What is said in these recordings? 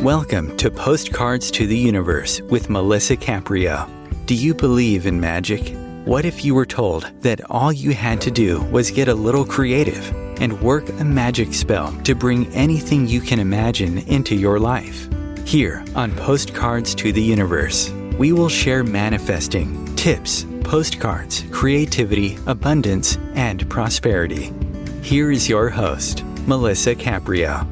Welcome to Postcards to the Universe with Melisa Caprio. Do you believe in magic? What if you were told that all you had to do was get a little creative and work a magic spell to bring anything you can imagine into your life? Here on Postcards to the Universe, we will share manifesting, tips, postcards, creativity, abundance, and prosperity. Here is your host, Melisa Caprio.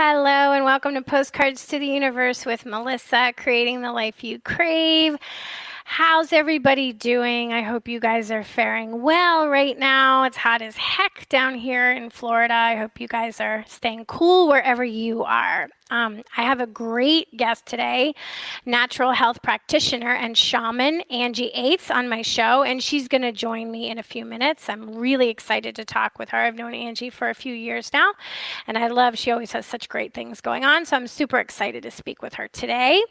Hello and welcome to Postcards to the Universe with Melisa, creating the life you crave. How's everybody doing? I hope you guys are faring well right now. It's hot as heck down here in Florida. I hope you guys are staying cool wherever you are. I have a great guest today, natural health practitioner and shaman, Angie Ates, on my show, and she's going to join me in a few minutes. I'm really excited to talk with her. I've known Angie for a few years now, and she always has such great things going on, so I'm super excited to speak with her today.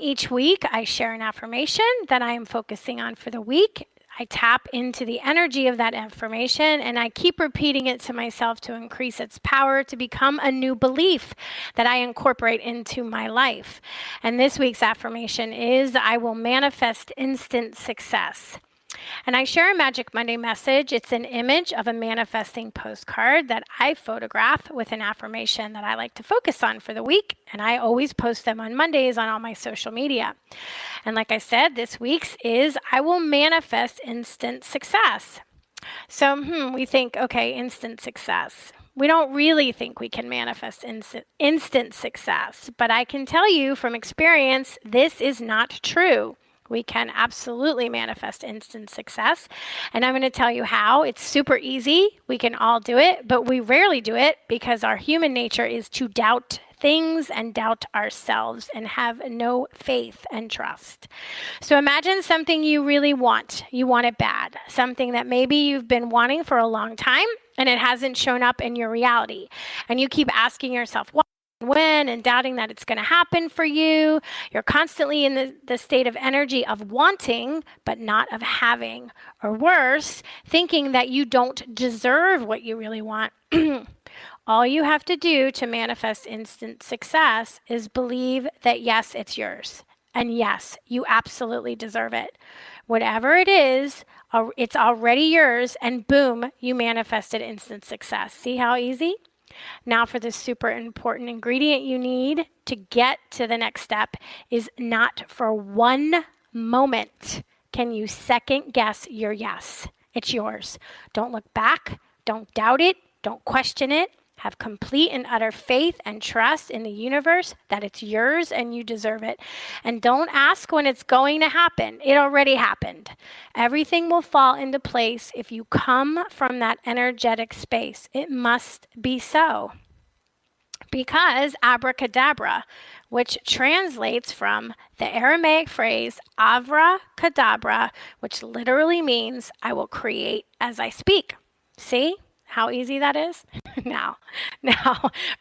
Each week, I share an affirmation that I am focusing on for the week. I tap into the energy of that affirmation, and I keep repeating it to myself to increase its power to become a new belief that I incorporate into my life. And this week's affirmation is, I will manifest instant success. And I share a Magic Monday message. It's an image of a manifesting postcard that I photograph with an affirmation that I like to focus on for the week. And I always post them on Mondays on all my social media. And like I said, this week's is, I will manifest instant success. So we think, okay, instant success. We don't really think we can manifest instant success. But I can tell you from experience, this is not true. We can absolutely manifest instant success. And I'm going to tell you how. It's super easy. We can all do it, but we rarely do it because our human nature is to doubt things and doubt ourselves and have no faith and trust. So imagine something you really want. You want it bad. Something that maybe you've been wanting for a long time and it hasn't shown up in your reality. And you keep asking yourself, why? When, and doubting that it's going to happen for you. You're constantly in the state of energy of wanting, but not of having. Or worse, thinking that you don't deserve what you really want. All you have to do to manifest instant success is believe that yes, it's yours. And yes, you absolutely deserve it. Whatever it is, it's already yours, and boom, you manifested instant success. See how easy? Now for the super important ingredient you need to get to the next step is not for one moment can you second guess your yes. It's yours. Don't look back. Don't doubt it. Don't question it. Have complete and utter faith and trust in the universe that it's yours and you deserve it. And don't ask when it's going to happen. It already happened. Everything will fall into place if you come from that energetic space. It must be so. Because abracadabra, which translates from the Aramaic phrase avra kadabra, which literally means I will create as I speak. See how easy that is? Now,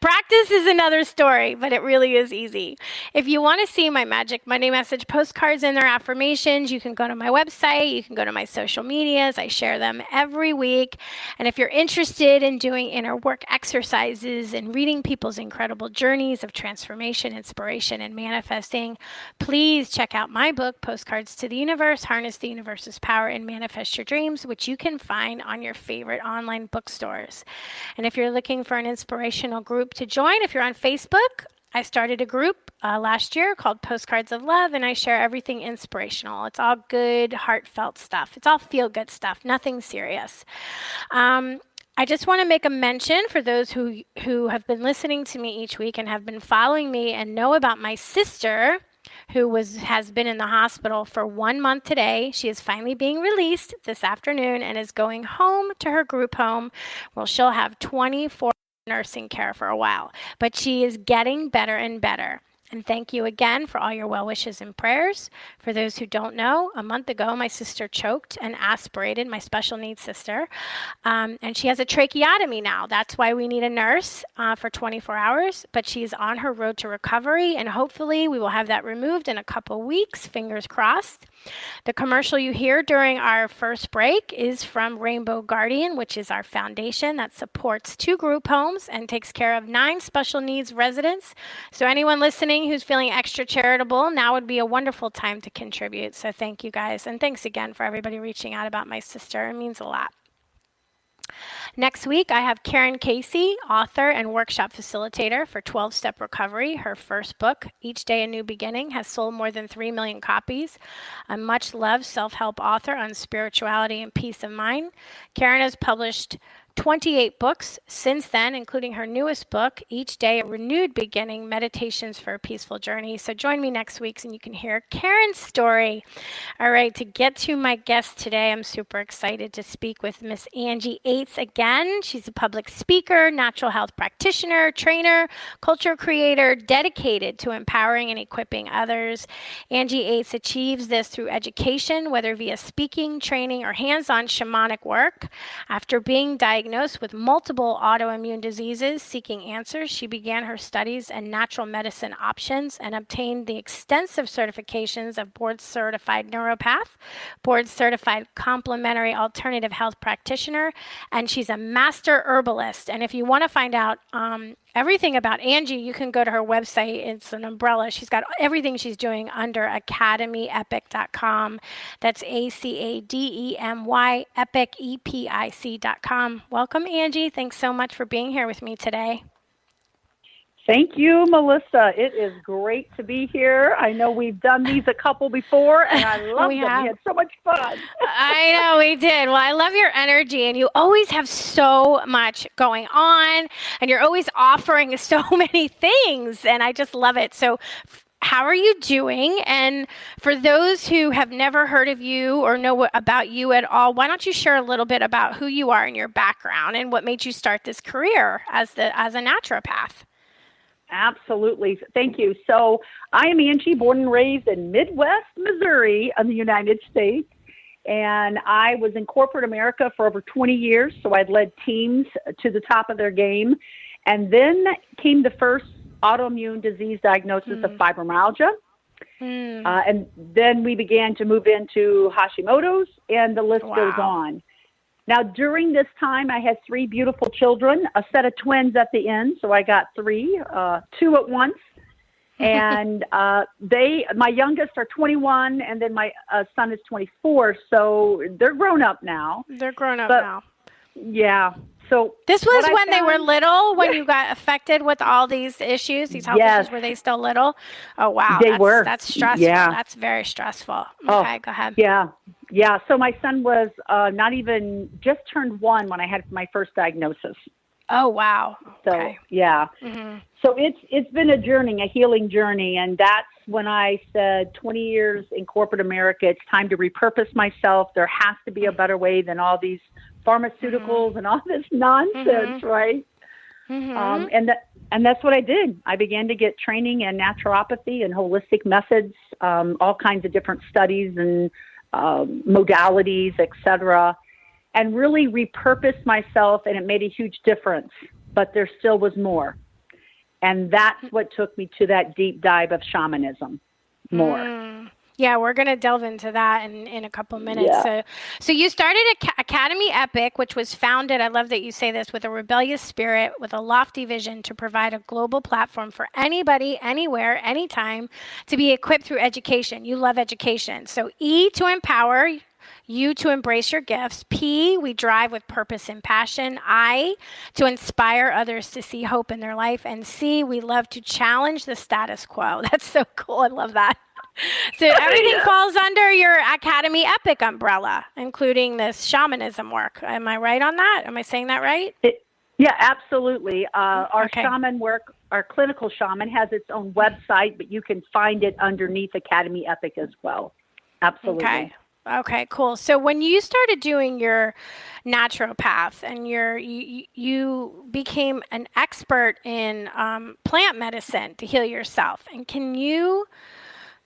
practice is another story, but it really is easy. If you want to see my Magic Monday message postcards and their affirmations, you can go to my website, you can go to my social medias. I share them every week. And if you're interested in doing inner work exercises and reading people's incredible journeys of transformation, inspiration, and manifesting, please check out my book, Postcards to the Universe, Harness the Universe's Power and Manifest Your Dreams, which you can find on your favorite online bookstores. And if you're looking for an inspirational group to join, if you're on Facebook, I started a group last year called Postcards of Love, and I share everything inspirational. It's all good, heartfelt stuff. It's all feel-good stuff, nothing serious. I just want to make a mention for those who have been listening to me each week and have been following me and know about my sister, who has been in the hospital for 1 month today. She is finally being released this afternoon and is going home to her group home where she'll have 24 nursing care for a while. But she is getting better and better. And thank you again for all your well wishes and prayers. For those who don't know, a month ago, my sister choked and aspirated, my special needs sister. And she has a tracheotomy now. That's why we need a nurse for 24 hours. But she's on her road to recovery, and hopefully we will have that removed in a couple weeks. Fingers crossed. The commercial you hear during our first break is from Rainbow Guardian, which is our foundation that supports 2 group homes and takes care of 9 special needs residents. So anyone listening who's feeling extra charitable, now would be a wonderful time to contribute. So thank you guys. And thanks again for everybody reaching out about my sister. It means a lot. Next week, I have Karen Casey, author and workshop facilitator for 12-Step Recovery. Her first book, Each Day a New Beginning, has sold more than 3 million copies. A much-loved self-help author on spirituality and peace of mind. Karen has published 28 books since then, including her newest book, Each Day a Renewed Beginning, Meditations for a Peaceful Journey. So join me next week and you can hear Karen's story. All right, to get to my guest today, I'm super excited to speak with Miss Angie Ates again. She's a public speaker, natural health practitioner, trainer, culture creator, dedicated to empowering and equipping others. Angie Ates achieves this through education, whether via speaking, training, or hands-on shamanic work. After being diagnosed with multiple autoimmune diseases, seeking answers, she began her studies in natural medicine options and obtained the extensive certifications of Board-Certified Naturopath, Board-Certified Complementary Alternative Health Practitioner, and she's a master herbalist. And if you want to find out everything about Angie, you can go to her website. It's an umbrella. She's got everything she's doing under academyepic.com. That's ACADEMY, epic, EPIC.com. Welcome, Angie. Thanks so much for being here with me today. Thank you, Melissa. It is great to be here. I know we've done these a couple before, and I love them. We had so much fun. I know we did. Well, I love your energy, and you always have so much going on, and you're always offering so many things, and I just love it. So how are you doing? And for those who have never heard of you or know about you at all, why don't you share a little bit about who you are and your background and what made you start this career as a naturopath? Absolutely. Thank you. So I am Angie, born and raised in Midwest Missouri in the United States. And I was in corporate America for over 20 years. So I'd led teams to the top of their game. And then came the first autoimmune disease diagnosis of fibromyalgia. And then we began to move into Hashimoto's, and the list goes on. Now, during this time, I had 3 beautiful children, a set of twins at the end. So I got 3, 2 at once. And my youngest are 21, and then my son is 24. So they're grown up now. Yeah. So this was when they were little, when you got affected with all these issues, these health issues. Were they still little? Oh, wow. They were. That's stressful. Yeah. That's very stressful. Okay, go ahead. Yeah. Yeah. So my son was not even just turned 1 when I had my first diagnosis. Oh, wow. So, yeah. Mm-hmm. So it's been a journey, a healing journey. And that's when I said 20 years in corporate America, it's time to repurpose myself. There has to be a better way than all these pharmaceuticals and all this nonsense, right? And that's what I did. I began to get training in naturopathy and holistic methods, all kinds of different studies and modalities, etc., and really repurposed myself, and it made a huge difference. But there still was more. And that's what took me to that deep dive of shamanism more. Yeah, we're going to delve into that in a couple minutes. Yeah. So you started Academy Epic, which was founded, I love that you say this, with a rebellious spirit, with a lofty vision to provide a global platform for anybody, anywhere, anytime, to be equipped through education. You love education. So E, to empower you to embrace your gifts. P, we drive with purpose and passion. I, to inspire others to see hope in their life. And C, we love to challenge the status quo. That's so cool. I love that. So everything falls under your Academy Epic umbrella, including this shamanism work. Am I right on that? Am I saying that right? Yeah, absolutely. Our shaman work, our clinical shaman, has its own website, but you can find it underneath Academy Epic as well. Absolutely. Okay, cool. So when you started doing your naturopath and you became an expert in plant medicine to heal yourself, and can you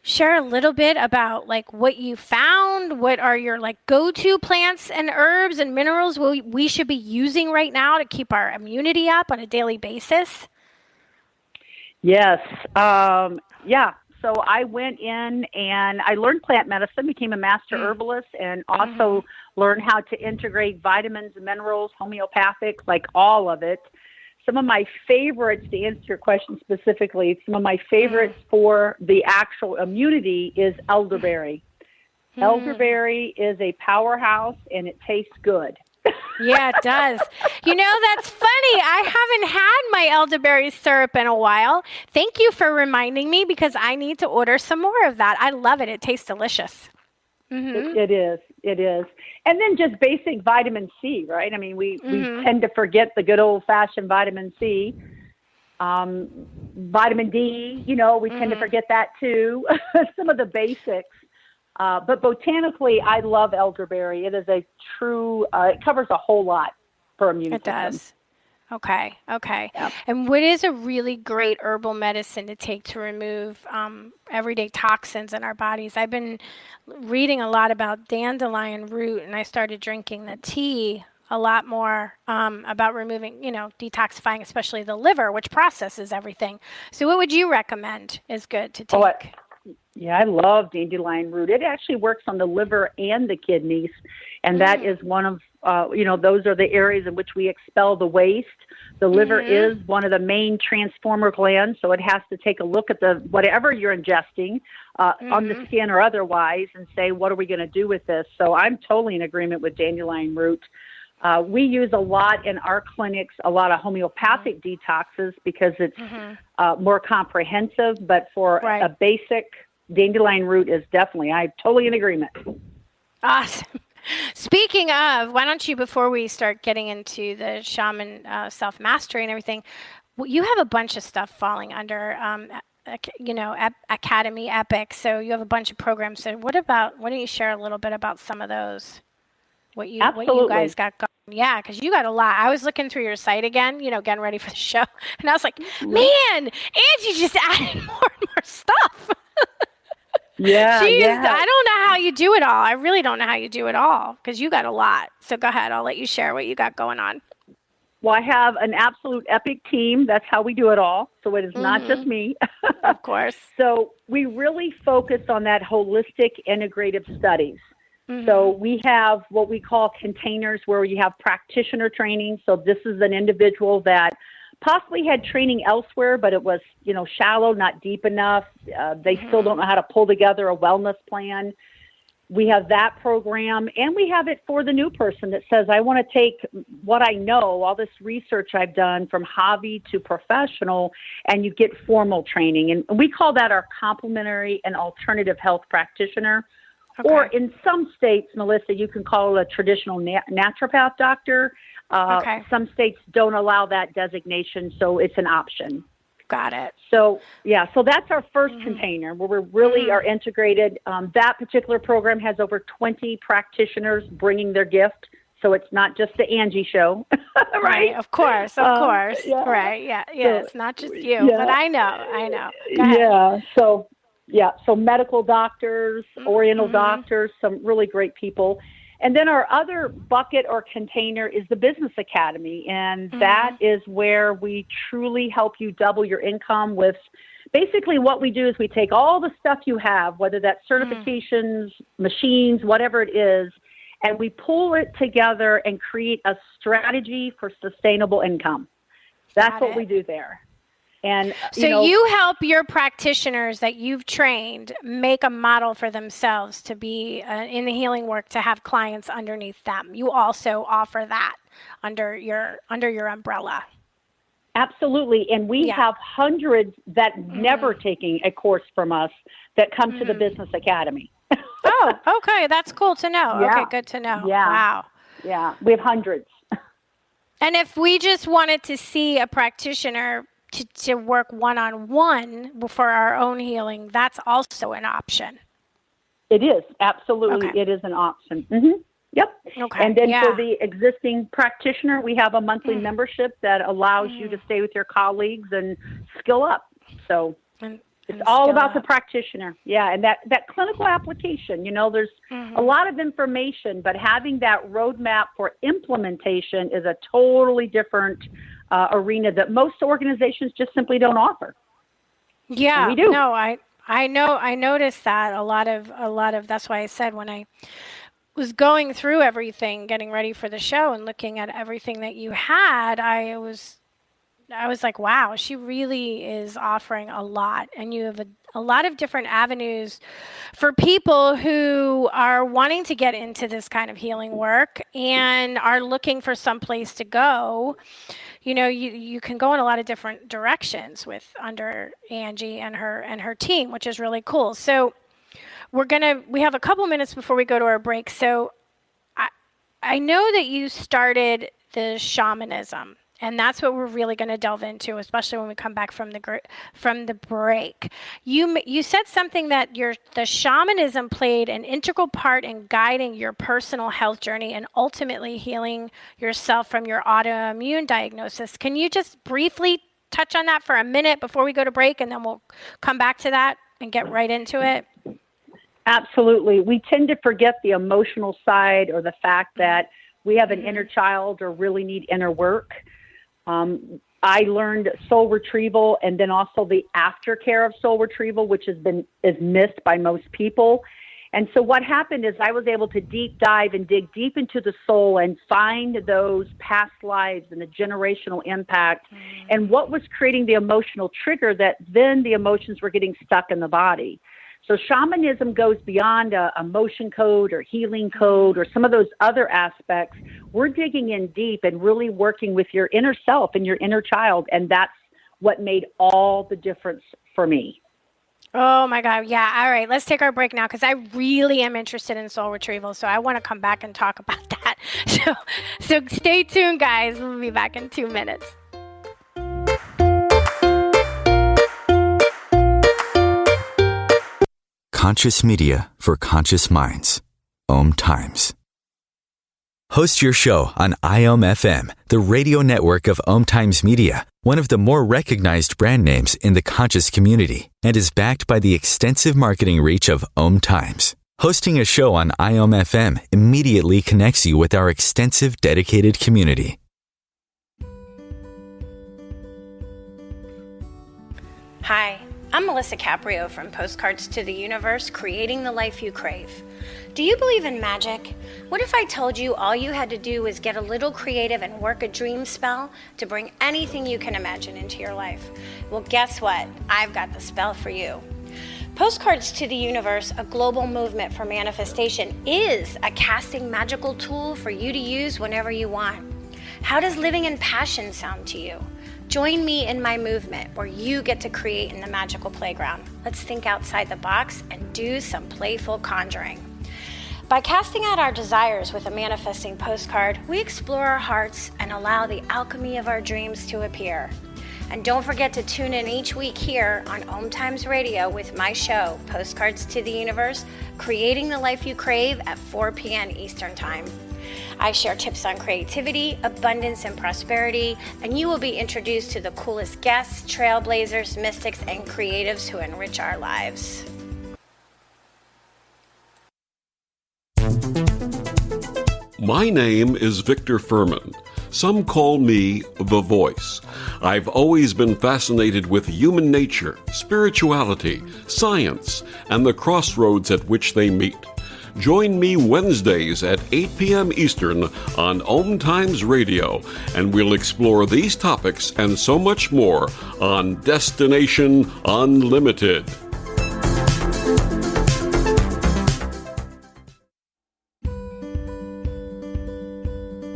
share a little bit about like what you found? What are your like go-to plants and herbs and minerals we should be using right now to keep our immunity up on a daily basis? Yes. Yeah. So I went in and I learned plant medicine, became a master herbalist, and also learned how to integrate vitamins, minerals, homeopathic, like all of it. Some of my favorites, to answer your question specifically, some of my favorites for the actual immunity is elderberry. Elderberry is a powerhouse and it tastes good. Yeah, it does. You know, that's funny. I haven't had my elderberry syrup in a while. Thank you for reminding me because I need to order some more of that. I love it. It tastes delicious. It is. It is. And then just basic vitamin C, right? I mean, we tend to forget the good old-fashioned vitamin C. Vitamin D, you know, we tend to forget that too. Some of the basics. But botanically, I love elderberry. It is a true, it covers a whole lot for immune system. It does. Okay. Yep. And what is a really great herbal medicine to take to remove everyday toxins in our bodies? I've been reading a lot about dandelion root, and I started drinking the tea a lot more about removing, you know, detoxifying, especially the liver, which processes everything. So what would you recommend is good to take? Yeah, I love dandelion root. It actually works on the liver and the kidneys, and that is one of, those are the areas in which we expel the waste. The liver is one of the main transformer glands, so it has to take a look at whatever you're ingesting on the skin or otherwise and say, what are we going to do with this? So I'm totally in agreement with dandelion root. We use a lot in our clinics, a lot of homeopathic detoxes because it's more comprehensive, but for a basic, dandelion root is definitely, I'm totally in agreement. Awesome. Speaking of, why don't you, before we start getting into the shaman self-mastery and everything, you have a bunch of stuff falling under, Academy Epic. So you have a bunch of programs. So why don't you share a little bit about some of those? What you guys got going? Yeah, because you got a lot. I was looking through your site again, getting ready for the show, and I was like, man, Angie just added more and more stuff. Yeah, yeah. I don't know how you do it all. I really don't know how you do it all because you got a lot. So go ahead. I'll let you share what you got going on. Well, I have an absolute epic team. That's how we do it all. So it is not just me. Of course. So we really focus on that holistic integrative studies. So we have what we call containers where you have practitioner training. So this is an individual that possibly had training elsewhere, but it was, shallow, not deep enough. They still don't know how to pull together a wellness plan. We have that program, and we have it for the new person that says, I want to take what I know, all this research I've done from hobby to professional, and you get formal training. And we call that our complementary and alternative health practitioner. Okay. Or in some states, Melissa, you can call it a traditional naturopath doctor. Some states don't allow that designation, so it's an option. Got it. So that's our first container where we really are integrated. That particular program has over 20 practitioners bringing their gift. So it's not just the Angie show, right? Of course. Yeah. Right. Yeah. So, it's not just you, but I know. Go ahead. So medical doctors, oriental doctors, some really great people. And then our other bucket or container is the Business Academy. And that is where we truly help you double your income with basically what we do is we take all the stuff you have, whether that's certifications, machines, whatever it is, and we pull it together and create a strategy for sustainable income. That's what we do there. And so you help your practitioners that you've trained make a model for themselves to be in the healing work to have clients underneath them. You also offer that under your umbrella. Absolutely. And we have hundreds that never taking a course from us that come to the Business Academy. Oh, okay. That's cool to know. Yeah. Okay, good to know. Yeah. Wow. Yeah. We have hundreds. And if we just wanted to see a practitioner to work one-on-one for our own healing, that's also an option. It is. Absolutely. Okay. It is an option. Mm-hmm. Yep. Okay. And then yeah. for the existing practitioner, we have a monthly membership that allows you to stay with your colleagues and skill up. So it's all about the practitioner. Yeah. And that clinical application, there's a lot of information, but having that roadmap for implementation is a totally different arena that most organizations just simply don't offer. Yeah. And we do. No, I know. I noticed that a lot of. That's why I said when I was going through everything, getting ready for the show, and looking at everything that you had, I was like, wow, she really is offering a lot, and you have a lot of different avenues for people who are wanting to get into this kind of healing work and are looking for some place to go. You can go in a lot of different directions under Angie and her team, which is really cool. So we have a couple minutes before we go to our break. So I know that you started the shamanism, and that's what we're really going to delve into, especially when we come back from the break. You said something that the shamanism played an integral part in guiding your personal health journey and ultimately healing yourself from your autoimmune diagnosis. Can you just briefly touch on that for a minute before we go to break, and then we'll come back to that and get right into it? Absolutely. We tend to forget the emotional side or the fact that we have an inner child or really need inner work. I learned soul retrieval and then also the aftercare of soul retrieval, which is missed by most people. And so what happened is I was able to deep dive and dig deep into the soul and find those past lives and the generational impact and what was creating the emotional trigger that then the emotions were getting stuck in the body. So shamanism goes beyond a motion code or healing code or some of those other aspects. We're digging in deep and really working with your inner self and your inner child, and that's what made all the difference for me. Oh, my God. Yeah. All right. Let's take our break now because I really am interested in soul retrieval, so I want to come back and talk about that. So stay tuned, guys. We'll be back in 2 minutes. Conscious media for conscious minds. OMTimes. Host your show on IOM-FM, the radio network of OMTimes Media, one of the more recognized brand names in the conscious community, and is backed by the extensive marketing reach of OMTimes. Hosting a show on IOM-FM immediately connects you with our extensive dedicated community. Hi, I'm Melisa Caprio from Postcards to the Universe, creating the life you crave. Do you believe in magic? What if I told you all you had to do was get a little creative and work a dream spell to bring anything you can imagine into your life? Well, guess what? I've got the spell for you. Postcards to the Universe, a global movement for manifestation, is a casting magical tool for you to use whenever you want. How does living in passion sound to you? Join me in my movement where you get to create in the magical playground. Let's think outside the box and do some playful conjuring. By casting out our desires with a manifesting postcard, we explore our hearts and allow the alchemy of our dreams to appear. And don't forget to tune in each week here on OMTimes Radio with my show, Postcards to the Universe, creating the life you crave at 4 p.m. Eastern Time. I share tips on creativity, abundance, and prosperity, and you will be introduced to the coolest guests, trailblazers, mystics, and creatives who enrich our lives. My name is Victor Furman. Some call me The Voice. I've always been fascinated with human nature, spirituality, science, and the crossroads at which they meet. Join me Wednesdays at 8 p.m. Eastern on OMTimes Radio, and we'll explore these topics and so much more on Destination Unlimited.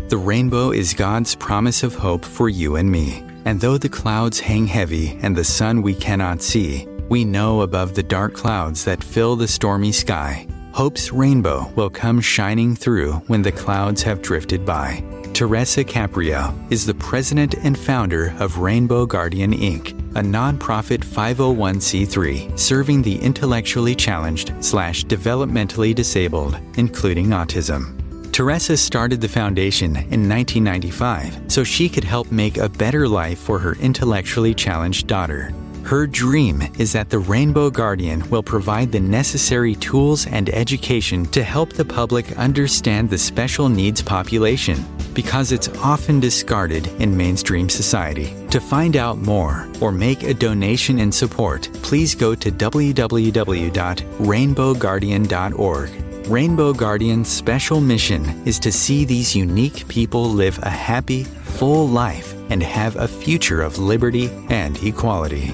The rainbow is God's promise of hope for you and me. And though the clouds hang heavy and the sun we cannot see, we know above the dark clouds that fill the stormy sky, hope's rainbow will come shining through when the clouds have drifted by. Teresa Caprio is the president and founder of Rainbow Guardian Inc., a nonprofit 501c3 serving the intellectually challenged/developmentally disabled, including autism. Teresa started the foundation in 1995 so she could help make a better life for her intellectually challenged daughter. Her dream is that the Rainbow Guardian will provide the necessary tools and education to help the public understand the special needs population, because it's often discarded in mainstream society. To find out more or make a donation in support, please go to www.rainbowguardian.org. Rainbow Guardian's special mission is to see these unique people live a happy, full life and have a future of liberty and equality.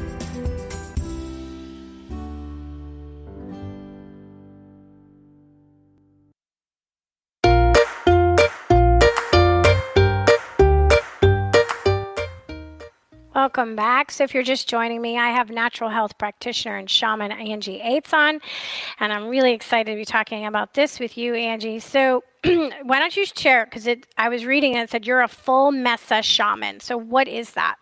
Welcome back. So if you're just joining me, I have natural health practitioner and shaman Angie Ates on, and I'm really excited to be talking about this with you, Angie. So why don't you share, because I was reading and it said you're a full Mesa shaman. So what is that?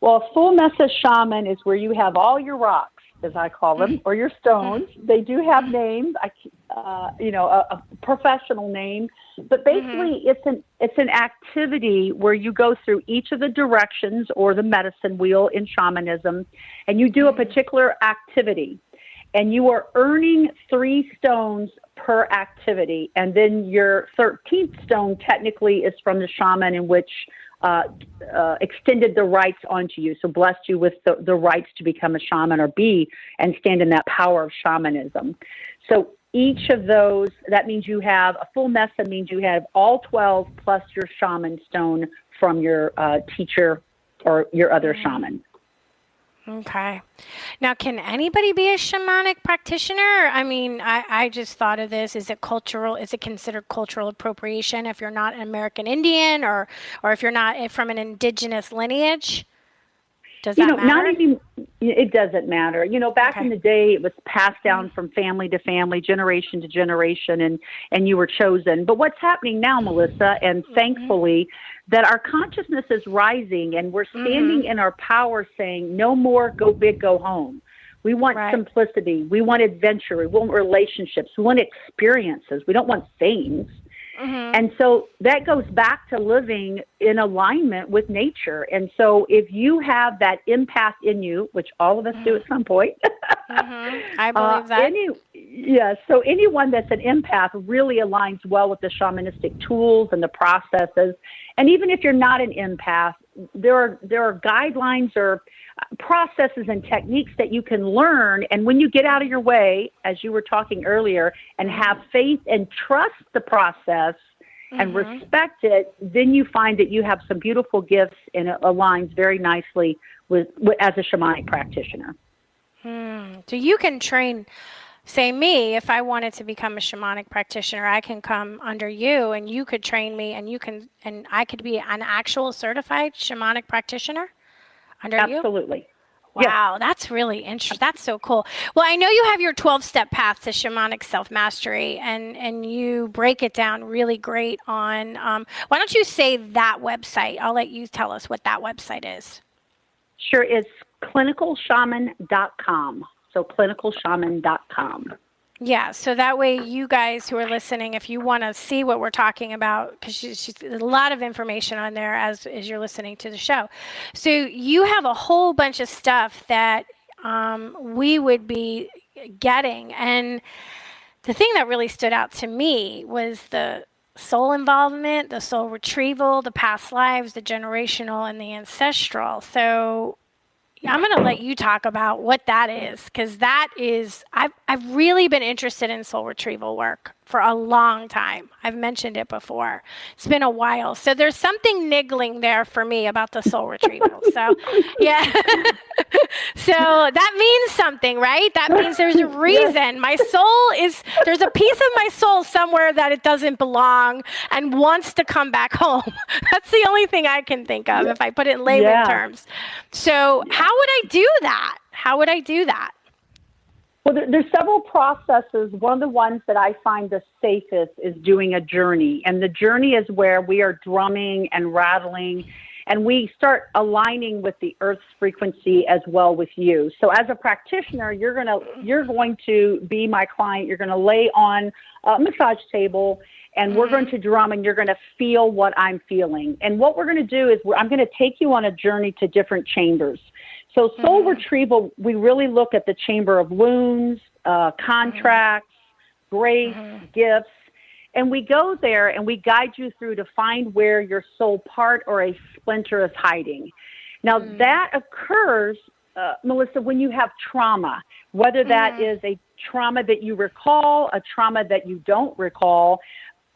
Well, a full Mesa shaman is where you have all your rocks, as I call them, or your stones. They do have names, a professional name, but basically it's an activity where you go through each of the directions or the medicine wheel in shamanism, and you do a particular activity, and you are earning 3 stones per activity, and then your 13th stone technically is from the shaman, in which extended the rights onto you, so blessed you with the rights to become a shaman or be and stand in that power of shamanism. So each of those, that means you have a full Mesa, means you have all 12 plus your shaman stone from your teacher or your other shaman. Okay. Now, can anybody be a shamanic practitioner? I mean, I just thought of this. Is it cultural? Is it considered cultural appropriation if you're not an American Indian or if you're not from an indigenous lineage? Does that matter? Not even, it doesn't matter. Back in the day, it was passed down from family to family, generation to generation, and you were chosen. But what's happening now, Melissa, and thankfully, that our consciousness is rising, and we're standing in our power saying, no more go big, go home. We want simplicity. We want adventure. We want relationships. We want experiences. We don't want things. And so that goes back to living in alignment with nature. And so if you have that empath in you, which all of us do at some point, I believe that. So anyone that's an empath really aligns well with the shamanistic tools and the processes. And even if you're not an empath, there are guidelines or processes and techniques that you can learn. And when you get out of your way, as you were talking earlier, and have faith and trust the process and respect it, then you find that you have some beautiful gifts, and it aligns very nicely with as a shamanic practitioner. So you can train, say me, if I wanted to become a shamanic practitioner, I can come under you and you could train me, and I could be an actual certified shamanic practitioner under you? Absolutely. Wow, That's really interesting. That's so cool. Well, I know you have your 12-step path to shamanic self-mastery, and you break it down really great on, why don't you say that website? I'll let you tell us what that website is. Sure, it's clinicalshaman.com. So clinicalshaman.com. Yeah, so that way you guys who are listening, if you want to see what we're talking about, because there's a lot of information on there as you're listening to the show. So you have a whole bunch of stuff that we would be getting. And the thing that really stood out to me was the soul involvement, the soul retrieval, the past lives, the generational, and the ancestral. So I'm going to let you talk about what that is, because that is, I've really been interested in soul retrieval work for a long time. I've mentioned it before. It's been a while. So there's something niggling there for me about the soul retrieval. So, yeah. So that means something, right? That means there's a reason. My soul there's a piece of my soul somewhere that it doesn't belong and wants to come back home. That's the only thing I can think of if I put it in layman terms. So how would I do that? How would I do that? Well, there's several processes. One of the ones that I find the safest is doing a journey. And the journey is where we are drumming and rattling and we start aligning with the earth's frequency as well with you. So as a practitioner, you're going to be my client. You're going to lay on a massage table, and we're going to drum, and you're going to feel what I'm feeling. And what we're going to do is I'm going to take you on a journey to different chambers. So soul retrieval, we really look at the chamber of wounds, contracts, grace, gifts. And we go there and we guide you through to find where your soul part or a splinter is hiding. Now, that occurs, Melissa, when you have trauma, whether that is a trauma that you recall, a trauma that you don't recall,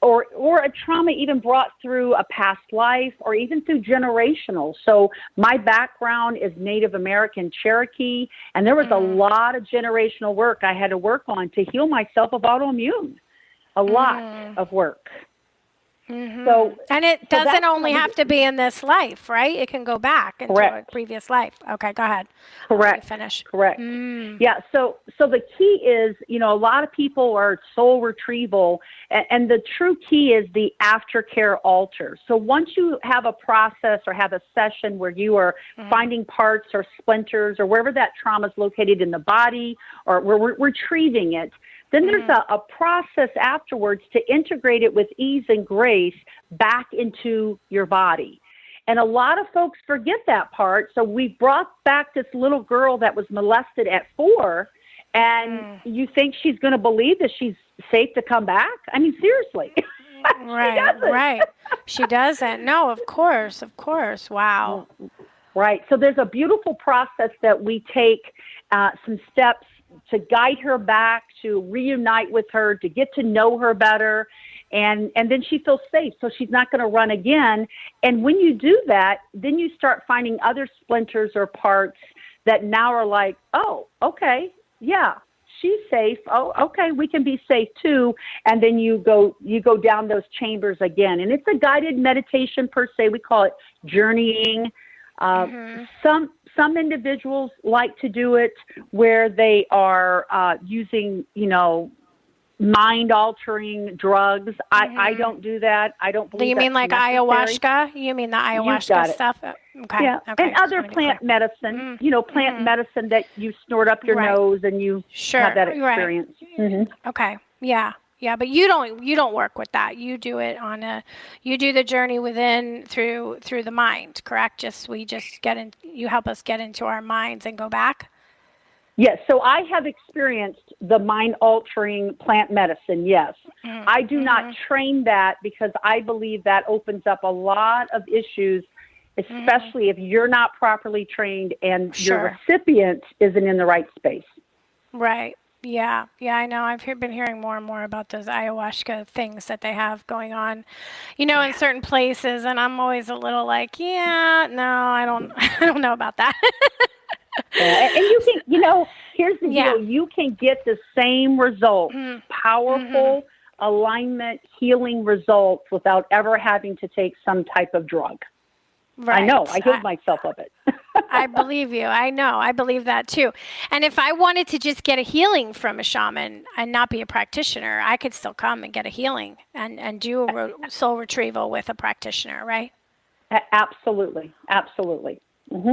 or a trauma even brought through a past life or even through generational. So my background is Native American Cherokee, and there was a lot of generational work I had to work on to heal myself of autoimmune. A lot of work. So, and it doesn't only have to be in this life, right? It can go back into a previous life. Okay, go ahead. Correct. Finish. Correct. Yeah. So the key is, a lot of people are soul retrieval, and the true key is the aftercare altar. So once you have a process or have a session where you are finding parts or splinters or wherever that trauma is located in the body, or we're retrieving it, then there's a process afterwards to integrate it with ease and grace back into your body. And a lot of folks forget that part. So we brought back this little girl that was molested at 4, and you think she's going to believe that she's safe to come back? I mean, seriously. Right. She doesn't. No, of course. Wow. Right. So there's a beautiful process that we take, some steps to guide her back, to reunite with her, to get to know her better. And then she feels safe, so she's not going to run again. And when you do that, then you start finding other splinters or parts that now are like, oh, okay, yeah, she's safe. Oh, okay, we can be safe too. And then you go down those chambers again. And it's a guided meditation per se. We call it journeying. Some individuals like to do it where they are using, mind-altering drugs. I don't do that. I don't believe. Do you mean like ayahuasca? You mean the ayahuasca stuff? Okay. Yeah. Okay. And other plant medicine, plant medicine that you snort up your nose and you have that experience. Okay. Yeah. Yeah, but you don't work with that. You do it you do the journey within through the mind, correct? You help us get into our minds and go back. Yes, so I have experienced the mind-altering plant medicine, yes. I do not train that because I believe that opens up a lot of issues, especially if you're not properly trained and your recipient isn't in the right space. Right. Yeah, I know. I've been hearing more and more about those ayahuasca things that they have going on, in certain places, and I'm always a little like, no, I don't know about that. And you can, here's the deal. You can get the same result, powerful alignment, healing results without ever having to take some type of drug. Right. I know. I healed myself of it. I believe you. I know. I believe that too. And if I wanted to just get a healing from a shaman and not be a practitioner, I could still come and get a healing and do a soul retrieval with a practitioner, right? Absolutely. Absolutely.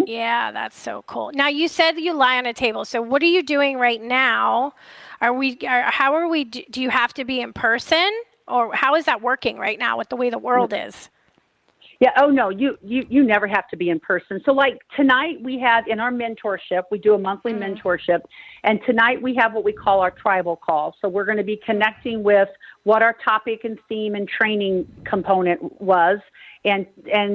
Yeah, that's so cool. Now, you said you lie on a table. So what are you doing right now? Do you have to be in person, or how is that working right now with the way the world is? Yeah. Oh, no, you never have to be in person. So like tonight we have in our mentorship, we do a monthly mentorship, and tonight we have what we call our tribal call. So we're going to be connecting with what our topic and theme and training component was. And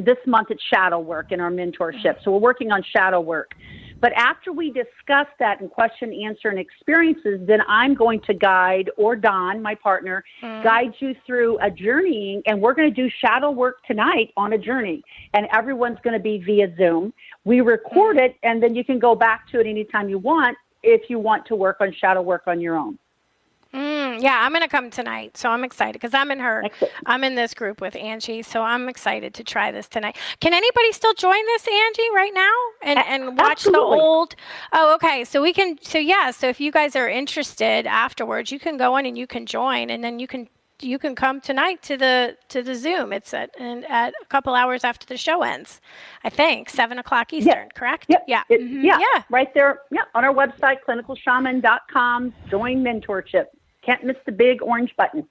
this month it's shadow work in our mentorship. So we're working on shadow work. But after we discuss that and question, answer, and experiences, then I'm going to guide, or Don, my partner, guide you through a journeying, and we're going to do shadow work tonight on a journey, and everyone's going to be via Zoom. We record it, and then you can go back to it anytime you want if you want to work on shadow work on your own. Yeah, I'm going to come tonight, so I'm excited because I'm in this group with Angie, so I'm excited to try this tonight. Can anybody still join this, Angie, right now and watch the old? Oh, okay. So so if you guys are interested afterwards, you can go in and you can join, and then you can you can come tonight to the Zoom. It's at a couple hours after the show ends, I think, 7:00 Eastern, correct? Yep. Yeah. Yeah, right there. Yeah, on our website, clinicalshaman.com, join mentorship. Can't miss the big orange button.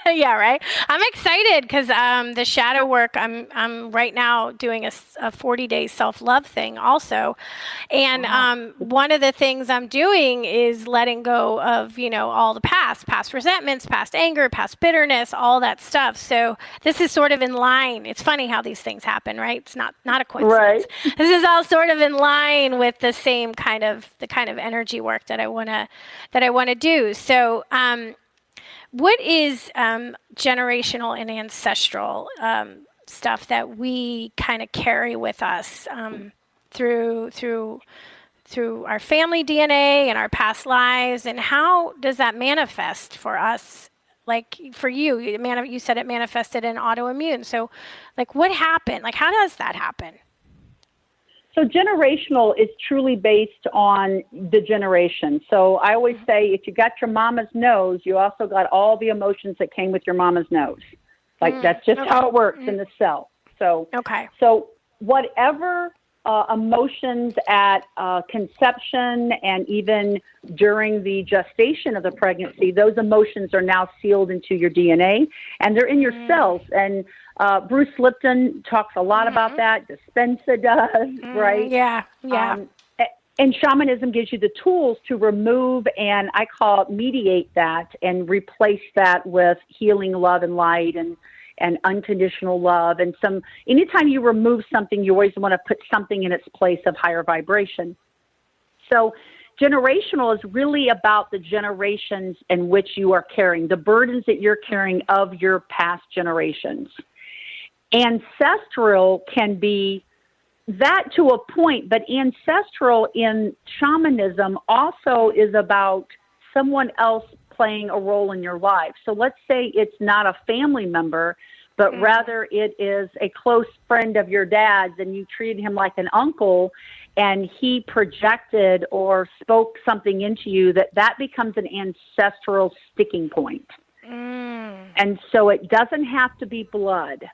Yeah, right. I'm excited because the shadow work, I'm right now doing a 40-day self-love thing also. And one of the things I'm doing is letting go of, all the past resentments, past anger, past bitterness, all that stuff. So this is sort of in line. It's funny how these things happen, right? It's not a coincidence. Right. This is all sort of in line with the same kind of energy work that I want to do. So, what is generational and ancestral stuff that we kind of carry with us through our family DNA and our past lives, and how does that manifest for us? Like for you, you said it manifested in autoimmune. So, like, what happened? Like, how does that happen? So generational is truly based on the generation. So I always say, if you got your mama's nose, you also got all the emotions that came with your mama's nose. Like that's just how it works in the cell. So whatever emotions at conception and even during the gestation of the pregnancy, those emotions are now sealed into your DNA and they're in your cells. And Bruce Lipton talks a lot about that. Dispensa does, right? Yeah. And shamanism gives you the tools to remove and I call it mediate that and replace that with healing, love, and light and unconditional love. And anytime you remove something, you always want to put something in its place of higher vibration. So generational is really about the generations in which you are carrying, the burdens that you're carrying of your past generations. Ancestral can be that to a point, but ancestral in shamanism also is about someone else playing a role in your life. So let's say it's not a family member, but rather it is a close friend of your dad's and you treated him like an uncle and he projected or spoke something into you, that becomes an ancestral sticking point. And so it doesn't have to be blood.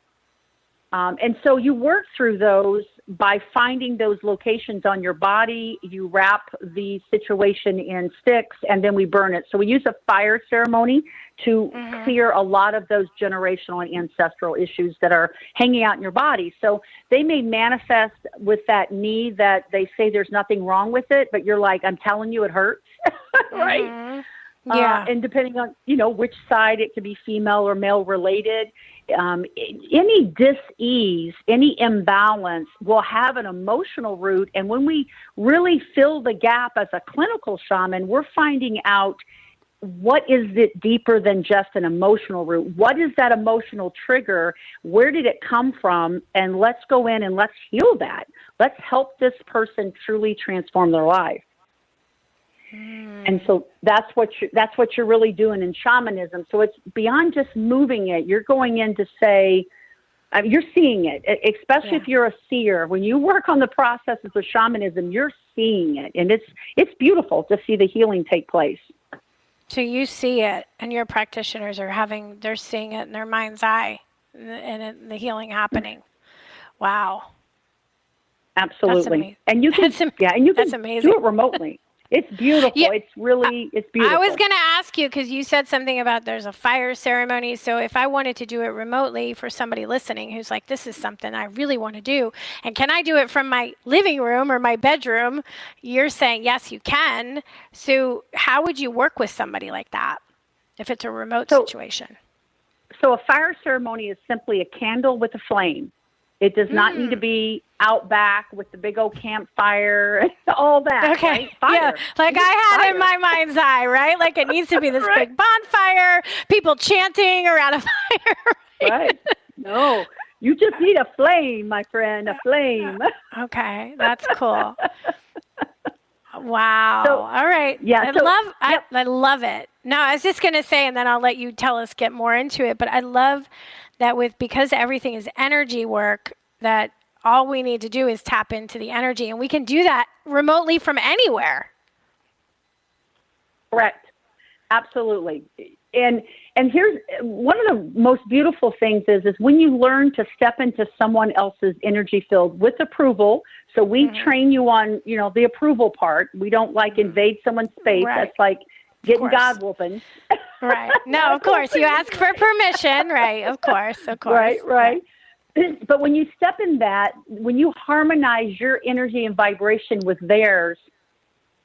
And so you work through those by finding those locations on your body. You wrap the situation in sticks, and then we burn it. So we use a fire ceremony to clear a lot of those generational and ancestral issues that are hanging out in your body. So they may manifest with that knee that they say there's nothing wrong with it, but you're like, I'm telling you it hurts, right? Yeah. And depending on, which side, it could be female or male related. Any dis-ease, any imbalance will have an emotional root. And when we really fill the gap as a clinical shaman, we're finding out what is it deeper than just an emotional root? What is that emotional trigger? Where did it come from? And let's go in and let's heal that. Let's help this person truly transform their life. And so that's what you're really doing in shamanism. So it's beyond just moving it. You're going in to say, you're seeing it, especially if you're a seer. When you work on the processes of shamanism, you're seeing it, and it's beautiful to see the healing take place. So you see it, and your practitioners they're seeing it in their mind's eye, and the healing happening. Wow, absolutely. And you can, that's amazing. Do it remotely. It's beautiful. Yeah. It's beautiful. I was going to ask you, because you said something about there's a fire ceremony. So if I wanted to do it remotely for somebody listening who's like, this is something I really want to do, and can I do it from my living room or my bedroom? You're saying, yes, you can. So how would you work with somebody like that if it's a remote situation? So a fire ceremony is simply a candle with a flame. It does not need to be out back with the big old campfire and all that. Okay. Right? Fire. Yeah. Like I had in my mind's eye, right? Like it needs to be this big bonfire, people chanting around a fire. Right. No, you just need a flame, my friend, a flame. Okay. That's cool. Wow. So, all right. Yeah. I love it. No, I was just going to say, and then I'll let you get more into it, but I love that because everything is energy work, that all we need to do is tap into the energy, and we can do that remotely from anywhere. Correct. Absolutely. And here's one of the most beautiful things is when you learn to step into someone else's energy field with approval. So we train you on, the approval part. We don't invade someone's space. Right. That's like getting God whooping. Right. No, of course. You ask for permission. Right. Of course. Right. But when you step in that, when you harmonize your energy and vibration with theirs,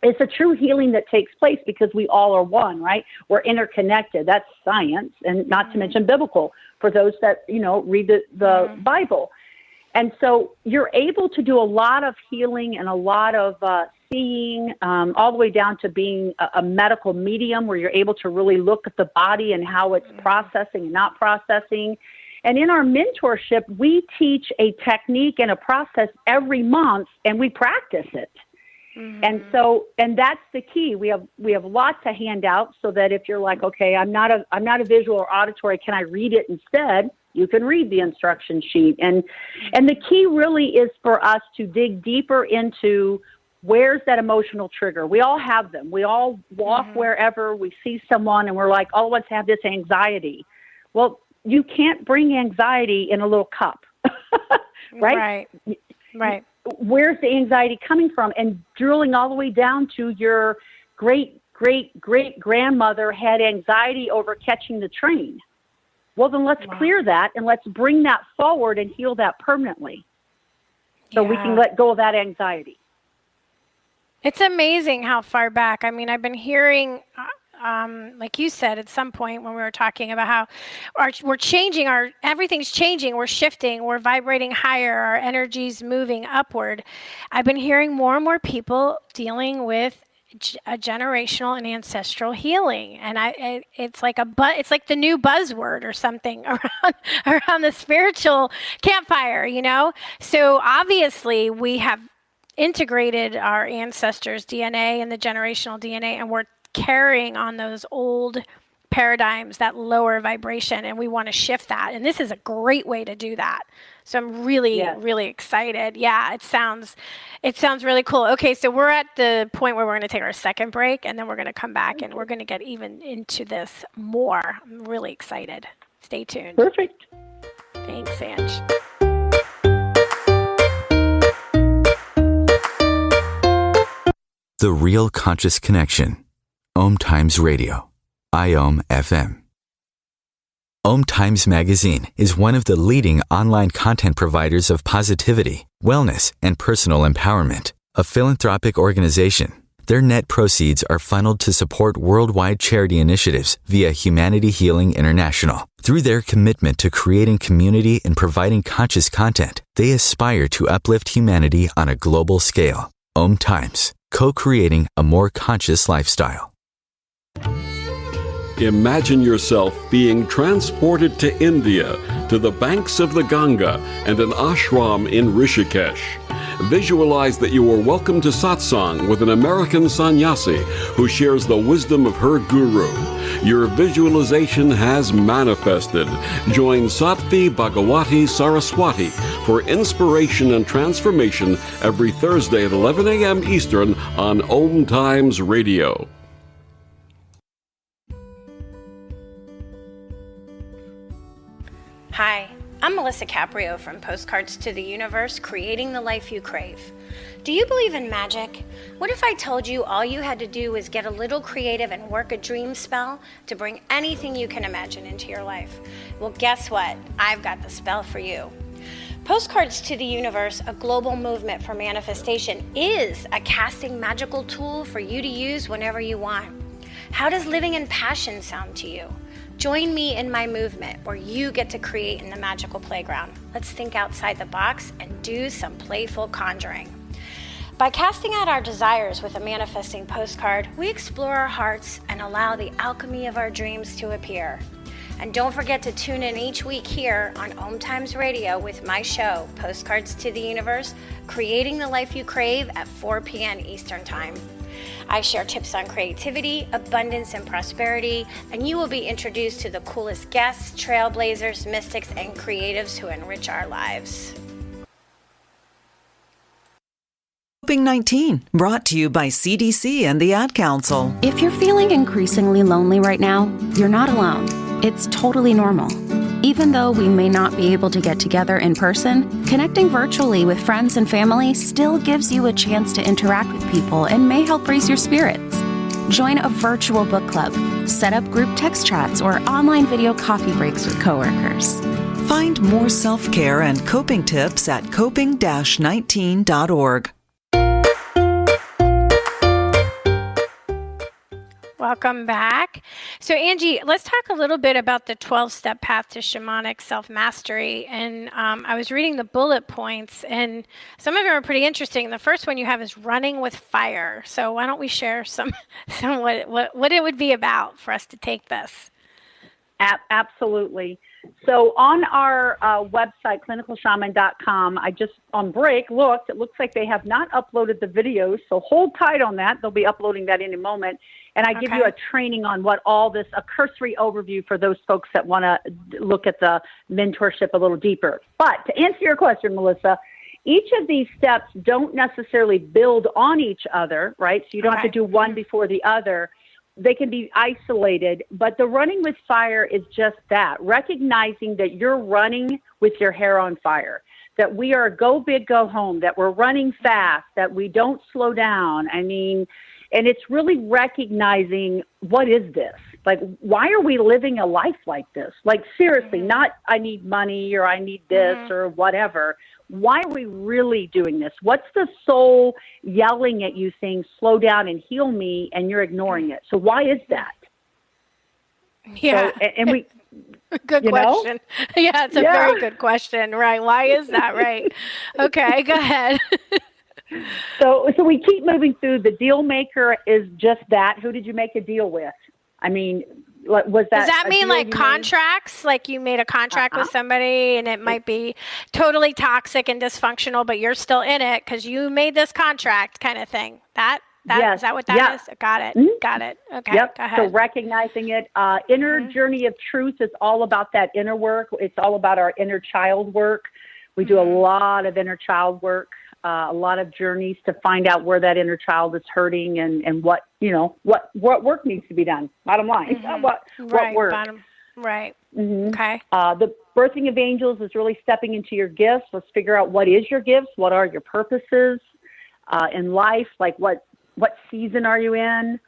it's a true healing that takes place because we all are one, right? We're interconnected. That's science, and not to mention biblical for those that, read the Bible. And so you're able to do a lot of healing and a lot of seeing, all the way down to being a medical medium where you're able to really look at the body and how it's processing and not processing. And in our mentorship, we teach a technique and a process every month, and we practice it. And that's the key. We have lots of handouts so that if you're like, okay, I'm not a visual or auditory, can I read it instead? You can read the instruction sheet. And the key really is for us to dig deeper into where's that emotional trigger. We all have them. We all walk wherever we see someone and we're like, all of us have this anxiety. Well, you can't bring anxiety in a little cup, right? Right. Where's the anxiety coming from? And drilling all the way down to your great-great-great-grandmother had anxiety over catching the train. Well, then let's clear that and let's bring that forward and heal that permanently so we can let go of that anxiety. It's amazing how far back. I mean, I've been hearing, like you said, at some point when we were talking about how we're changing, everything's changing, we're shifting, we're vibrating higher, our energy's moving upward. I've been hearing more and more people dealing with a generational and ancestral healing, and it's like it's like the new buzzword or something around the spiritual campfire, So obviously we have integrated our ancestors' DNA and the generational DNA, and we're carrying on those old paradigms, that lower vibration, and we want to shift that. And this is a great way to do that. So I'm really, really excited. Yeah, it sounds really cool. Okay, so we're at the point where we're going to take our second break, and then we're going to come back and we're going to get even into this more. I'm really excited. Stay tuned. Perfect. Thanks, Ange. The Real Conscious Connection. OMTimes Radio. IOM FM. OMTimes Magazine is one of the leading online content providers of positivity, wellness, and personal empowerment. A philanthropic organization, their net proceeds are funneled to support worldwide charity initiatives via Humanity Healing International. Through their commitment to creating community and providing conscious content, they aspire to uplift humanity on a global scale. OMTimes, co-creating a more conscious lifestyle. Imagine yourself being transported to India, to the banks of the Ganga and an ashram in Rishikesh. Visualize that you are welcome to satsang with an American sannyasi who shares the wisdom of her guru. Your visualization has manifested. Join Sattvi Bhagawati Saraswati for inspiration and transformation every Thursday at 11 a.m. Eastern on OMTimes Radio. Hi, I'm Melisa Caprio from Postcards to the Universe, creating the life you crave. Do you believe in magic? What if I told you all you had to do was get a little creative and work a dream spell to bring anything you can imagine into your life? Well, guess what? I've got the spell for you. Postcards to the Universe, a global movement for manifestation, is a casting magical tool for you to use whenever you want. How does living in passion sound to you? Join me in my movement where you get to create in the magical playground. Let's think outside the box and do some playful conjuring. By casting out our desires with a manifesting postcard, we explore our hearts and allow the alchemy of our dreams to appear. And don't forget to tune in each week here on OMTimes Radio with my show, Postcards to the Universe, creating the life you crave at 4 p.m. Eastern Time. I share tips on creativity, abundance, and prosperity, and you will be introduced to the coolest guests, trailblazers, mystics, and creatives who enrich our lives. Coping 19, brought to you by CDC and the Ad Council. If you're feeling increasingly lonely right now, you're not alone. It's totally normal. Even though we may not be able to get together in person, connecting virtually with friends and family still gives you a chance to interact with people and may help raise your spirits. Join a virtual book club, set up group text chats, or online video coffee breaks with coworkers. Find more self-care and coping tips at coping-19.org. Welcome back. So, Angie, let's talk a little bit about the 12-step path to shamanic self-mastery. And I was reading the bullet points, and some of them are pretty interesting. The first one you have is running with fire. So why don't we share some what it would be about for us to take this? Absolutely. So on our website, clinicalshaman.com, I just on break looked. It looks like they have not uploaded the videos, so hold tight on that. They'll be uploading that in a moment. And I give you a training on what all this, a cursory overview for those folks that want to look at the mentorship a little deeper. But to answer your question, Melissa, each of these steps don't necessarily build on each other, right? So you don't have to do one before the other. They can be isolated, but the running with fire is just that, recognizing that you're running with your hair on fire, that we are go big, go home, that we're running fast, that we don't slow down. I mean, and it's really recognizing, what is this? Like, why are we living a life like this? Like, seriously, not I need money or I need this or whatever. Why are we really doing this? What's the soul yelling at you saying, slow down and heal me, and you're ignoring it? So why is that? Yeah. So, and we... Good question. Yeah, it's a very good question. Right. Why is that? Right. Okay, go ahead. So we keep moving through. The deal maker is just that. Who did you make a deal with? I mean, was that? Does that mean like contracts? Like you made a contract with somebody and it might be totally toxic and dysfunctional, but you're still in it because you made this contract, kind of thing. Is that what that is? Got it. Mm-hmm. Got it. Okay. Yep. Go ahead. So recognizing it. Inner journey of truth is all about that inner work. It's all about our inner child work. We do a lot of inner child work. A lot of journeys to find out where that inner child is hurting and what work needs to be done. Bottom line, what work. Right. Mm-hmm. Okay. The birthing of angels is really stepping into your gifts. Let's figure out what is your gifts, what are your purposes in life, like what season are you in?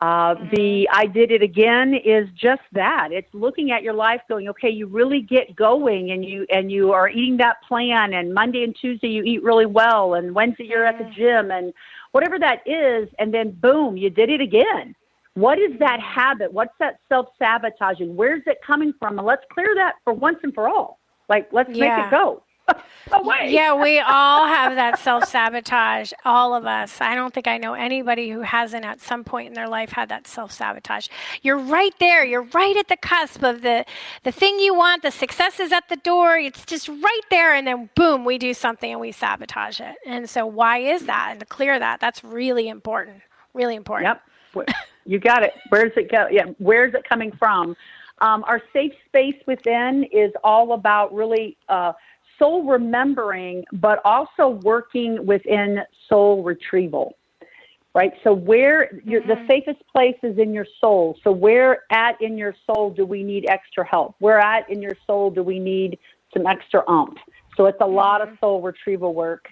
The I did it again is just that. It's looking at your life going, okay, you really get going and you are eating that plan, and Monday and Tuesday you eat really well, and Wednesday you're at the gym, and whatever that is, and then boom, you did it again. What is that habit? What's that self-sabotaging? Where's it coming from? And let's clear that for once and for all. Like, let's make it go. Away. Yeah, we all have that self-sabotage, all of us. I don't think I know anybody who hasn't at some point in their life had that self-sabotage. You're right there. You're right at the cusp of the thing you want. The success is at the door. It's just right there. And then boom, we do something and we sabotage it. And so why is that? And to clear that, that's really important. Really important. Yep. You got it. Where does it go? Yeah. Where's it coming from? Our safe space within is all about really soul remembering, but also working within soul retrieval, right? So where the safest place is in your soul. So where at in your soul do we need extra help? Where at in your soul do we need some extra oomph? So it's a lot of soul retrieval work.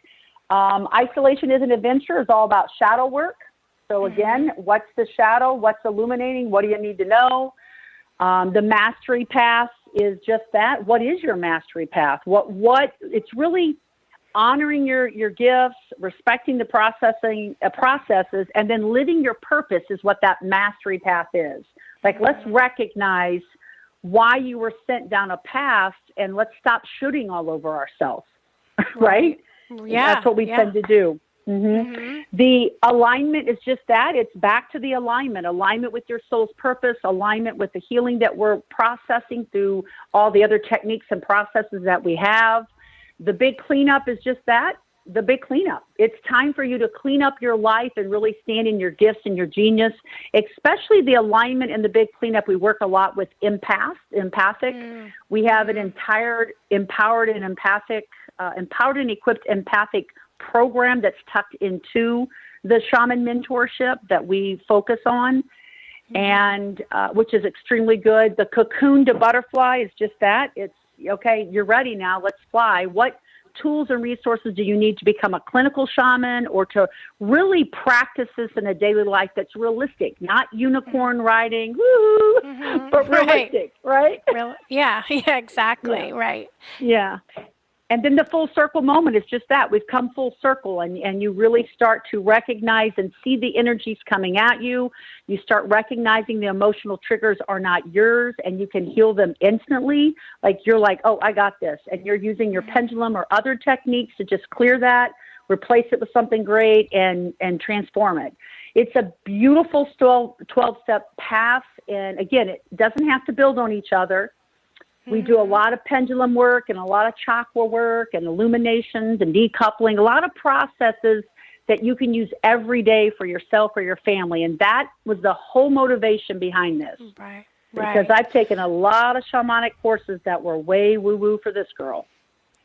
Isolation is an adventure. It's all about shadow work. So again, what's the shadow? What's illuminating? What do you need to know? The mastery path is just that. What is your mastery path? What it's really honoring your gifts, respecting the processes, and then living your purpose is what that mastery path is. Like, let's recognize why you were sent down a path, and let's stop shooting all over ourselves, right? Yeah. That's what we tend to do. The alignment is just that. It's back to the alignment with your soul's purpose, alignment with the healing that we're processing through all the other techniques and processes that we have. The big cleanup is just that, the big cleanup. It's time for you to clean up your life and really stand in your gifts and your genius, especially the alignment and the big cleanup. We work a lot with empathic. We have an entire empowered and equipped empathic program that's tucked into the shaman mentorship that we focus on, and which is extremely good. The cocoon to butterfly is just that. It's, okay, you're ready now, let's fly. What tools and resources do you need to become a clinical shaman or to really practice this in a daily life that's realistic, not unicorn riding, woo, but realistic, right? Yeah, exactly, right. Yeah. And then the full circle moment is just that. We've come full circle, and you really start to recognize and see the energies coming at you. You start recognizing the emotional triggers are not yours, and you can heal them instantly. Like you're like, oh, I got this. And you're using your pendulum or other techniques to just clear that, replace it with something great, and transform it. It's a beautiful 12-step path. And again, it doesn't have to build on each other. We do a lot of pendulum work and a lot of chakra work and illuminations and decoupling, a lot of processes that you can use every day for yourself or your family. And that was the whole motivation behind this. Right. Because I've taken a lot of shamanic courses that were way woo-woo for this girl.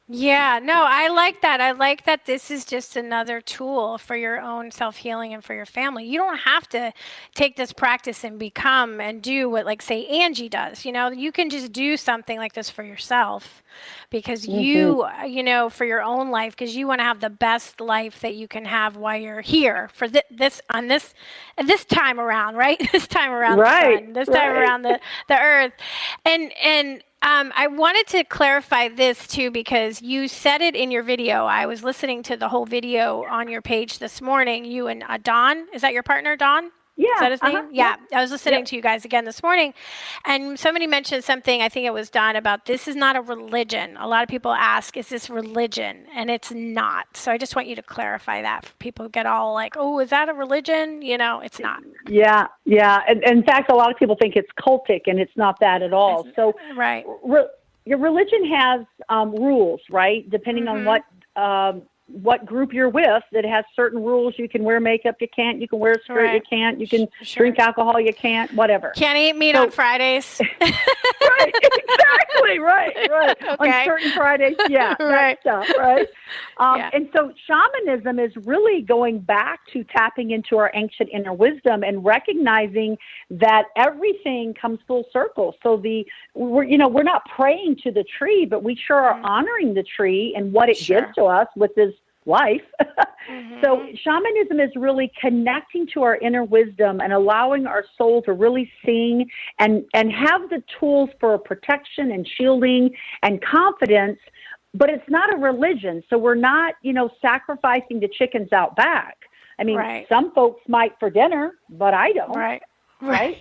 Yeah, no, I like that. I like that this is just another tool for your own self-healing and for your family. You don't have to take this practice and become and do what, like, say, Angie does. You know, you can just do something like this for yourself because you know, for your own life, because you want to have the best life that you can have while you're here for this time around, right? This time around the sun, this time around the earth. And I wanted to clarify this too, because you said it in your video. I was listening to the whole video on your page this morning. You and Don, is that your partner, Don? Yeah. Is that his name? Yeah. I was listening to you guys again this morning, and somebody mentioned something, I think it was Don, about this is not a religion. A lot of people ask, is this religion? And it's not. So I just want you to clarify that for people who get all like, oh, is that a religion? You know, it's not. Yeah. And in fact, a lot of people think it's cultic, and it's not that at all. So your religion has rules, right? Depending on what group you're with, that has certain rules. You can wear makeup, you can't. You can wear a skirt, you can't. You can drink alcohol, you can't. Whatever. Can't eat meat on Fridays. Right, exactly. Right. Okay. On certain Fridays, that stuff, right? And so shamanism is really going back to tapping into our ancient inner wisdom and recognizing that everything comes full circle. So we're not praying to the tree, but we sure are honoring the tree and what it gives to us with this life. So shamanism is really connecting to our inner wisdom and allowing our soul to really sing and have the tools for protection and shielding and confidence. But it's not a religion. So we're not, sacrificing the chickens out back. I mean, some folks might for dinner, but I don't. Right.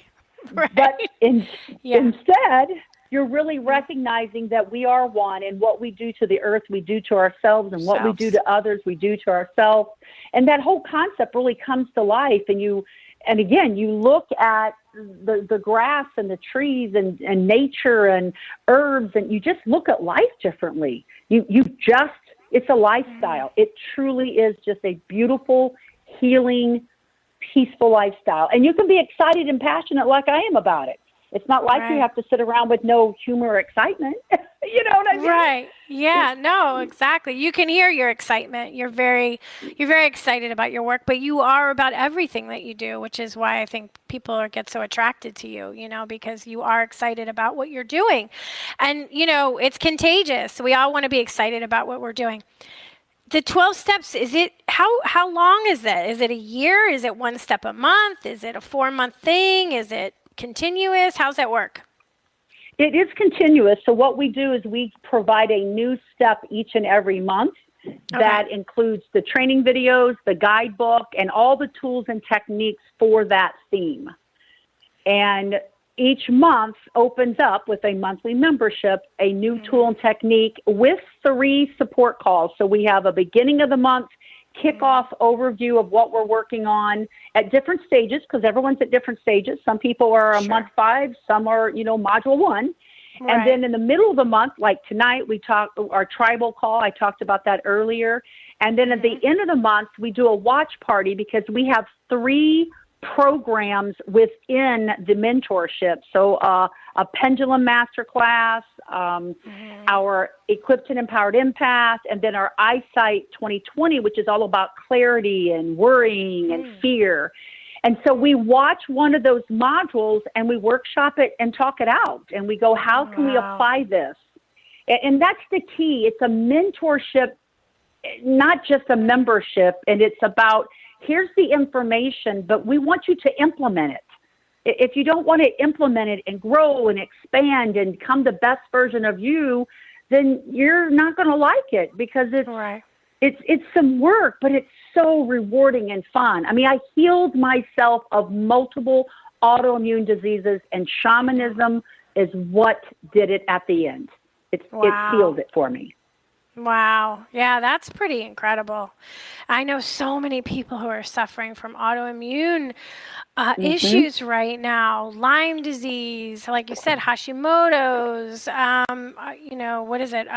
But instead, you're really recognizing that we are one, and what we do to the earth, we do to ourselves, and what we do to others, we do to ourselves. And that whole concept really comes to life. And again, you look at the grass and the trees and nature and herbs, and you just look at life differently. It's a lifestyle. It truly is just a beautiful, healing, peaceful lifestyle. And you can be excited and passionate like I am about it. It's not like you have to sit around with no humor or excitement. You know what I mean? Right. Yeah, no, exactly. You can hear your excitement. You're very excited about your work, but you are about everything that you do, which is why I think people get so attracted to you, because you are excited about what you're doing. And, it's contagious. We all want to be excited about what we're doing. The 12 steps, how long is that? Is it a year? Is it one step a month? Is it a 4-month thing? Is it continuous? How's that work? It is continuous. So what we do is we provide a new step each and every month. That includes the training videos, the guidebook, and all the tools and techniques for that theme. And each month opens up with a monthly membership, a new tool and technique with 3 support calls. So we have a beginning of the month kickoff overview of what we're working on at different stages, because everyone's at different stages. Some people are a month 5, some are, module 1. And then in the middle of the month, like tonight, we talk our tribal call. I talked about that earlier. And then at the end of the month, we do a watch party because we have 3 programs within the mentorship. So a pendulum masterclass, our equipped and empowered empath, and then our eyesight 2020, which is all about clarity and worrying and fear. And so we watch one of those modules and we workshop it and talk it out. And we go, how can we apply this? And that's the key. It's a mentorship, not just a membership. And it's about, here's the information, but we want you to implement it. If you don't want to implement it and grow and expand and become the best version of you, then you're not going to like it, because it's some work, but it's so rewarding and fun. I mean, I healed myself of multiple autoimmune diseases, and shamanism is what did it at the end. It healed it for me. Wow. Yeah, that's pretty incredible. I know so many people who are suffering from autoimmune issues right now. Lyme disease, like you said, Hashimoto's, what is it?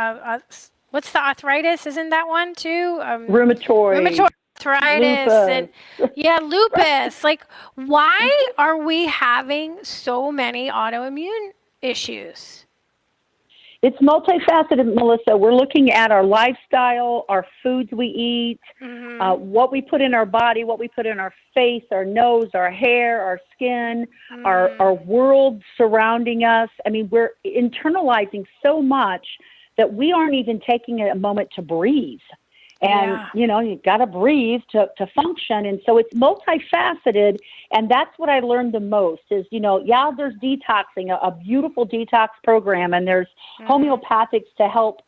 What's the arthritis? Isn't that one too? Rheumatoid arthritis. Lupus. And lupus. Like, why are we having so many autoimmune issues? It's multifaceted, Melissa. We're looking at our lifestyle, our foods we eat, what we put in our body, what we put in our face, our nose, our hair, our skin, our world surrounding us. I mean, we're internalizing so much that we aren't even taking a moment to breathe. And, you got to breathe to function. And so it's multifaceted. And that's what I learned the most is, there's detoxing, a beautiful detox program. And there's homeopathics to help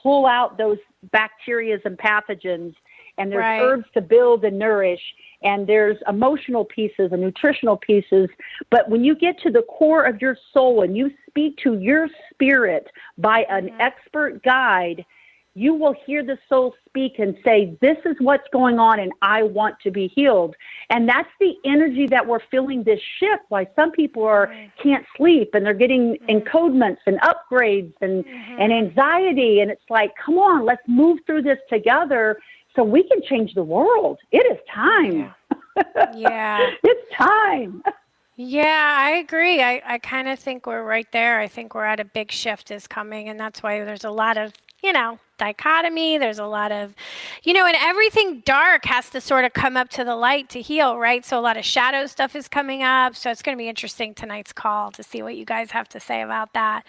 pull out those bacteria and pathogens. And there's herbs to build and nourish. And there's emotional pieces and nutritional pieces. But when you get to the core of your soul and you speak to your spirit by an expert guide, you will hear the soul speak and say, this is what's going on and I want to be healed. And that's the energy that we're feeling this shift. Why some people can't sleep and they're getting encodements and upgrades and anxiety. And it's like, come on, let's move through this together so we can change the world. It is time. It's time. Yeah, I agree. I kind of think we're right there. I think we're at a big shift is coming. And that's why there's a lot of, dichotomy. There's a lot of, and everything dark has to sort of come up to the light to heal, right? So a lot of shadow stuff is coming up. So it's going to be interesting tonight's call to see what you guys have to say about that.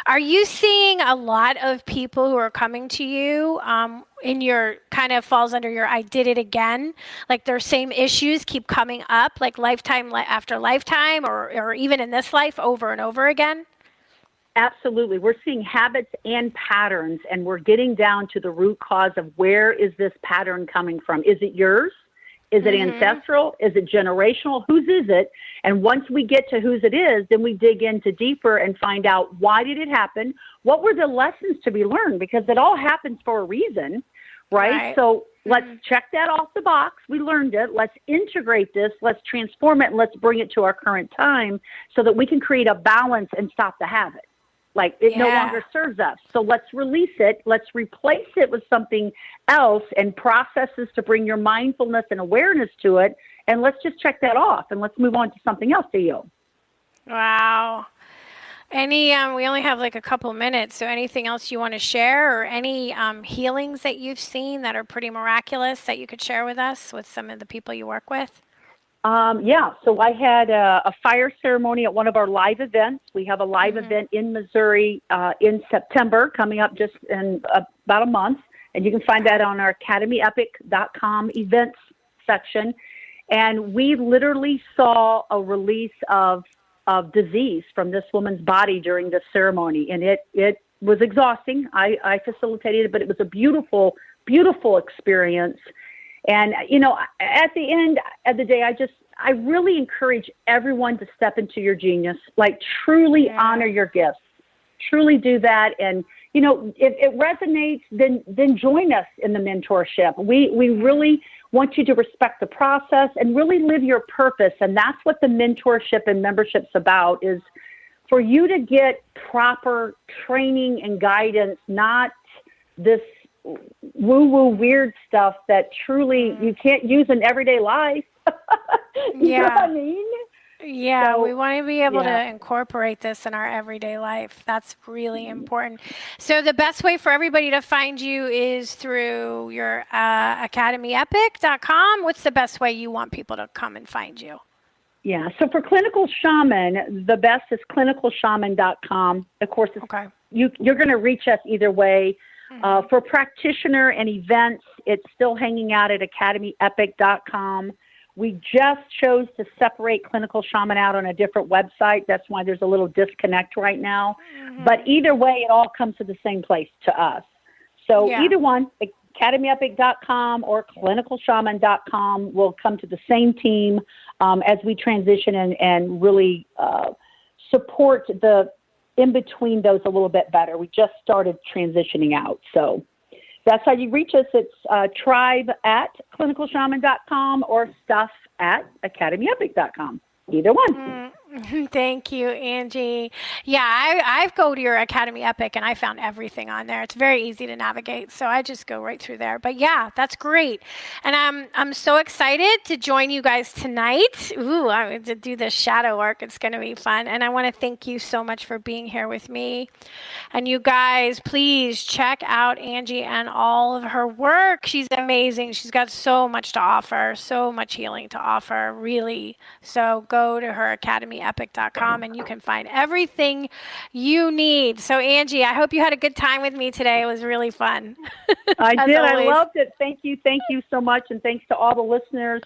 Are you seeing a lot of people who are coming to you in your kind of falls under your I did it again? Like their same issues keep coming up, like lifetime after lifetime or even in this life over and over again? Absolutely. We're seeing habits and patterns, and we're getting down to the root cause of where is this pattern coming from? Is it yours? Is it ancestral? Is it generational? Whose is it? And once we get to whose it is, then we dig into deeper and find out why did it happen? What were the lessons to be learned? Because it all happens for a reason, right? So let's check that off the box. We learned it. Let's integrate this. Let's transform it, and let's bring it to our current time so that we can create a balance and stop the habit. Like it no longer serves us. So let's release it. Let's replace it with something else and processes to bring your mindfulness and awareness to it. And let's just check that off and let's move on to something else to heal. Wow. We only have like a couple minutes. So anything else you want to share or any healings that you've seen that are pretty miraculous that you could share with us with some of the people you work with? So I had a fire ceremony at one of our live events. We have a live event in Missouri in September coming up just in about a month. And you can find that on our academyepic.com events section. And we literally saw a release of disease from this woman's body during this ceremony. And it was exhausting. I facilitated it, but it was a beautiful, beautiful experience. And, at the end of the day, I really encourage everyone to step into your genius, like truly honor your gifts, truly do that. And, if it resonates, then join us in the mentorship. We really want you to respect the process and really live your purpose. And that's what the mentorship and membership's about, is for you to get proper training and guidance, not this woo-woo weird stuff that truly you can't use in everyday life. You know what I Yeah. mean? Yeah, So, we want to be able yeah. to incorporate this in our everyday life. That's really important. So the best way for everybody to find you is through your academyepic.com. What's the best way you want people to come and find you? Yeah. So for Clinical Shaman, the best is clinicalshaman.com. Of course, Okay. you're going to reach us either way. For practitioner and events, it's still hanging out at academyepic.com. We just chose to separate Clinical Shaman out on a different website. That's why there's a little disconnect right now. But either way, it all comes to the same place to us. So Yeah. either one, academyepic.com or clinicalshaman.com will come to the same team as we transition and really support the in between those a little bit better. We just started transitioning out. So that's how you reach us. It's tribe at clinicalshaman.com or stuff at academyepic.com. Either one. Thank you, Angie. Yeah, I go to your Academy Epic and I found everything on there. It's very easy to navigate, so I just go right through there. But yeah, that's great, and I'm so excited to join you guys tonight. Ooh, I'm going to do this shadow work. It's going to be fun, and I want to thank you so much for being here with me. And you guys, please check out Angie and all of her work. She's amazing. She's got so much to offer, so much healing to offer, really. So go to her academyepic.com and you can find everything you need. So Angie, I hope you had a good time with me today. It was really fun. I did. Always. I loved it. Thank you so much. And thanks to all the listeners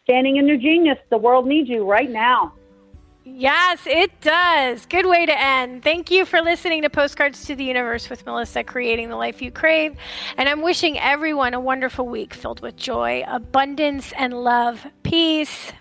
standing in your genius. The world needs you right now. Yes, it does. Good way to end. Thank you for listening to Postcards to the Universe with Melisa, creating the life you crave. And I'm wishing everyone a wonderful week filled with joy, abundance, and love. Peace.